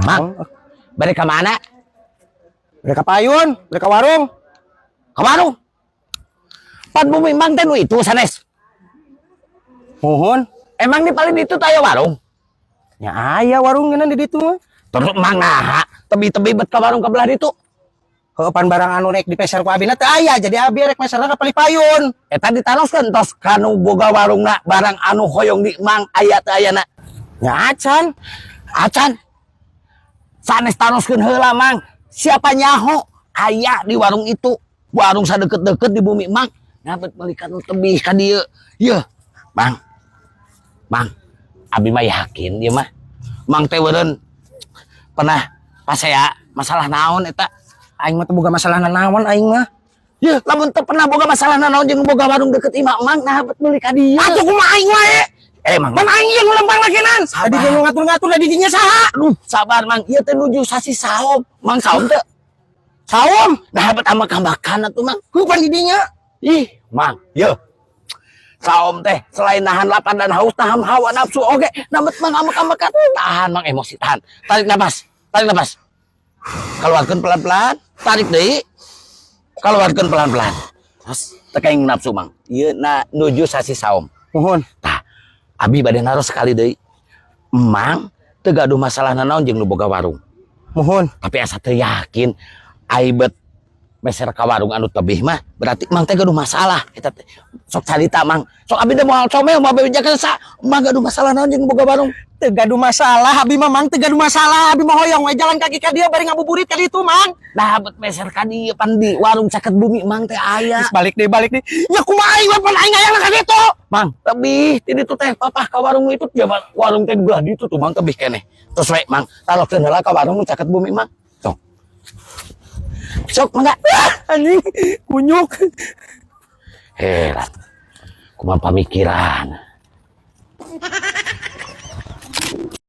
Mang, balik ke mana? Mereka payun, mereka warung. Ke warung. Pan bumi mang teh nu itu sanes. Mohon. Emang di paling itu taya warung. Ya aya warung geuna di ditu mah. Terus mang naha tebi-tebi bet ka warung kabelah ditu. Heupan barang anu rek dipeser ku abina teh aya, jadi abi rek meserna ka payun. Eta ditanoskeun tos kanu boga warungna barang anu hoyong di mang aya teh ayana. Ya acan. Acan. Sanes tanoskeun heula mang. Siapa nyaho aya di warung itu. Warung sadeket-deket di bumi mang. Ngabet balikan tebih ka dieu. Yeuh, Mang. Mang, abi mah yakin ieu mah. Mang teh eureun pernah pasea masalah naon eta? Aing mah teu boga masalah naon aing mah. Yeuh, lamun teu pernah boga masalah naon jeung boga warung deket imah mang, nah bet meuli ka dieu. Atuh kumaha aing wae? Mang. Man aing yang lempang lagenan. Tadi dia ngatur-ngatur da didinya saha? Aduh, sabar mang. Ieu teh nuju sasi saom. Mang saom teh. Saom. Nah bet ambak-ambakan atuh mang. Kupan didinya. Ih, mang. Yeuh. Saom teh selain nahan lapar dan haus, nahan hawa nafsu oge. Namet mang ambak-ambakan. Tahan mang emosi, tahan. Tarik napas. Tarik napas. Keluarkan pelan-pelan. Tarik deui. Keluarkan pelan-pelan. Terus tekaing nafsu mang. Ieu na nuju sasi saom. Mohon. Tah, abi bade naros sekali deui. Emang teu gaduh masalah naon jeung nu boga warung. Mohon. Tapi asa teu yakin aibet meser ka warung anu tebih mah berarti mang teh gaduh masalah. Kita teh sok carita mang. Sok abi teh moal comel moal bebejakeun sa, emang gaduh masalah naon jeung boga warung. Teu gaduh masalah, abi mah mang teu gaduh masalah. Abi mah hoyong we jalan kaki ka dieu bari ngabuburit ka ditu mang. Nah, bet meser ka dieu pan di warung caket bumi mang teh aya. Balik deh. Ya kumaha aing we pan aing aya ka ditu. Mang, tebih ti ditu teh papah ka warung itu ya warung teh belah ditu tuh mang tebih keneh. Terus we mang talokkeun heula ka warung caket bumi mang. Sok. Sok mangga. Anjing kunyuk. Herat. Kumaha pamikiran.